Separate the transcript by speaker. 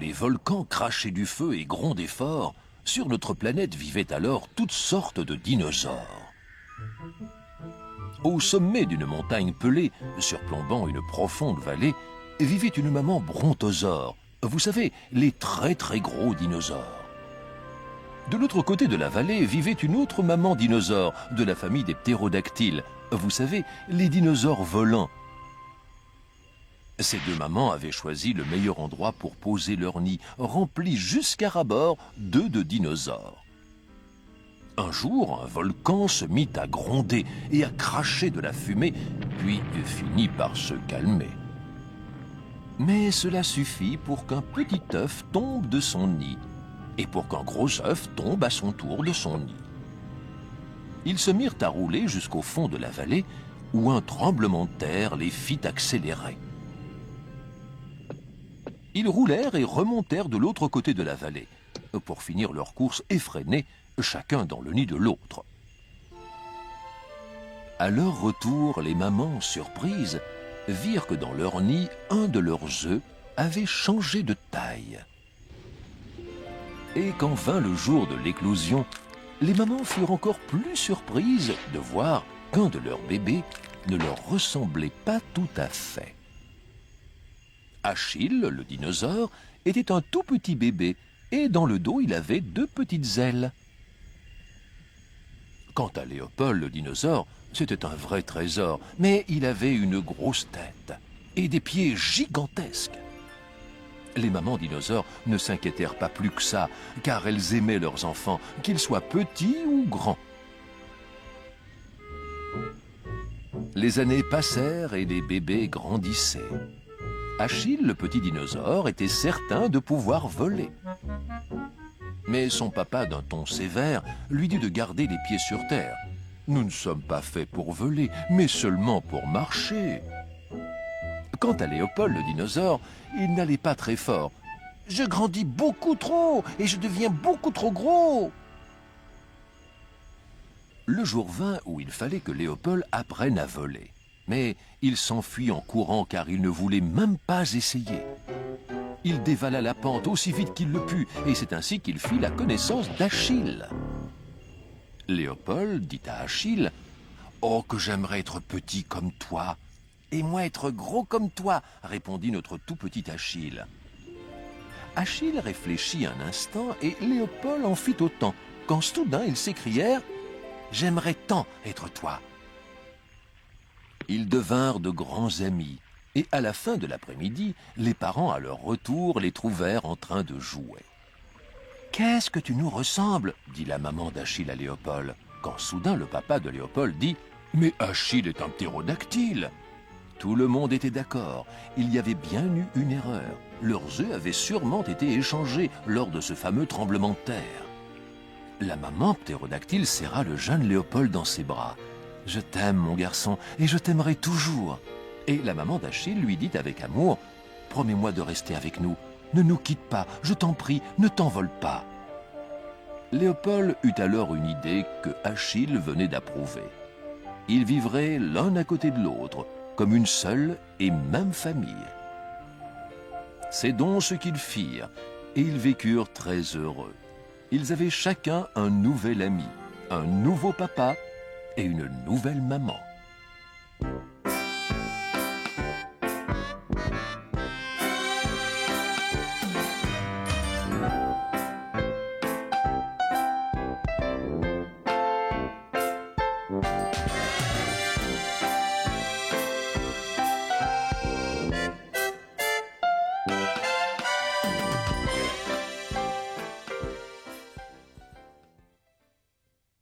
Speaker 1: les volcans crachaient du feu et grondaient fort, sur notre planète vivaient alors toutes sortes de dinosaures. Au sommet d'une montagne pelée, surplombant une profonde vallée, vivait une maman brontosaure. Vous savez, les très très gros dinosaures. De l'autre côté de la vallée vivait une autre maman dinosaure de la famille des ptérodactyles. Vous savez, les dinosaures volants. Ces deux mamans avaient choisi le meilleur endroit pour poser leur nid, rempli jusqu'à ras-bord d'œufs de dinosaures. Un jour, un volcan se mit à gronder et à cracher de la fumée, puis finit par se calmer. Mais cela suffit pour qu'un petit œuf tombe de son nid, et pour qu'un gros œuf tombe à son tour de son nid. Ils se mirent à rouler jusqu'au fond de la vallée, où un tremblement de terre les fit accélérer. Ils roulèrent et remontèrent de l'autre côté de la vallée, pour finir leur course effrénée, chacun dans le nid de l'autre. À leur retour, les mamans, surprises, virent que dans leur nid, un de leurs œufs avait changé de taille. Et quand vint le jour de l'éclosion, les mamans furent encore plus surprises de voir qu'un de leurs bébés ne leur ressemblait pas tout à fait. Achille, le dinosaure, était un tout petit bébé, et dans le dos il avait deux petites ailes. Quant à Léopold, le dinosaure, c'était un vrai trésor, mais il avait une grosse tête et des pieds gigantesques. Les mamans dinosaures ne s'inquiétèrent pas plus que ça, car elles aimaient leurs enfants, qu'ils soient petits ou grands. Les années passèrent et les bébés grandissaient. Achille, le petit dinosaure, était certain de pouvoir voler. Mais son papa, d'un ton sévère, lui dit de garder les pieds sur terre. « Nous ne sommes pas faits pour voler, mais seulement pour marcher. » Quant à Léopold, le dinosaure, il n'allait pas très fort. « Je grandis beaucoup trop et je deviens beaucoup trop gros !» Le jour vint où il fallait que Léopold apprenne à voler. Mais il s'enfuit en courant car il ne voulait même pas essayer. Il dévala la pente aussi vite qu'il le put et c'est ainsi qu'il fit la connaissance d'Achille. Léopold dit à Achille « Oh, que j'aimerais être petit comme toi !»« Et moi être gros comme toi !» répondit notre tout petit Achille. Achille réfléchit un instant et Léopold en fit autant, quand soudain ils s'écrièrent « J'aimerais tant être toi !» Ils devinrent de grands amis, et à la fin de l'après-midi, les parents à leur retour les trouvèrent en train de jouer. « Qu'est-ce que tu nous ressembles ?» dit la maman d'Achille à Léopold, quand soudain le papa de Léopold dit « Mais Achille est un ptérodactyle !» Tout le monde était d'accord, il y avait bien eu une erreur. Leurs œufs avaient sûrement été échangés lors de ce fameux tremblement de terre. La maman ptérodactyle serra le jeune Léopold dans ses bras. « Je t'aime, mon garçon, et je t'aimerai toujours. » Et la maman d'Achille lui dit avec amour, « Promets-moi de rester avec nous. Ne nous quitte pas, je t'en prie, ne t'envole pas. » Léopold eut alors une idée que Achille venait d'approuver. Ils vivraient l'un à côté de l'autre, comme une seule et même famille. C'est donc ce qu'ils firent, et ils vécurent très heureux. Ils avaient chacun un nouvel ami, un nouveau papa, et une nouvelle maman.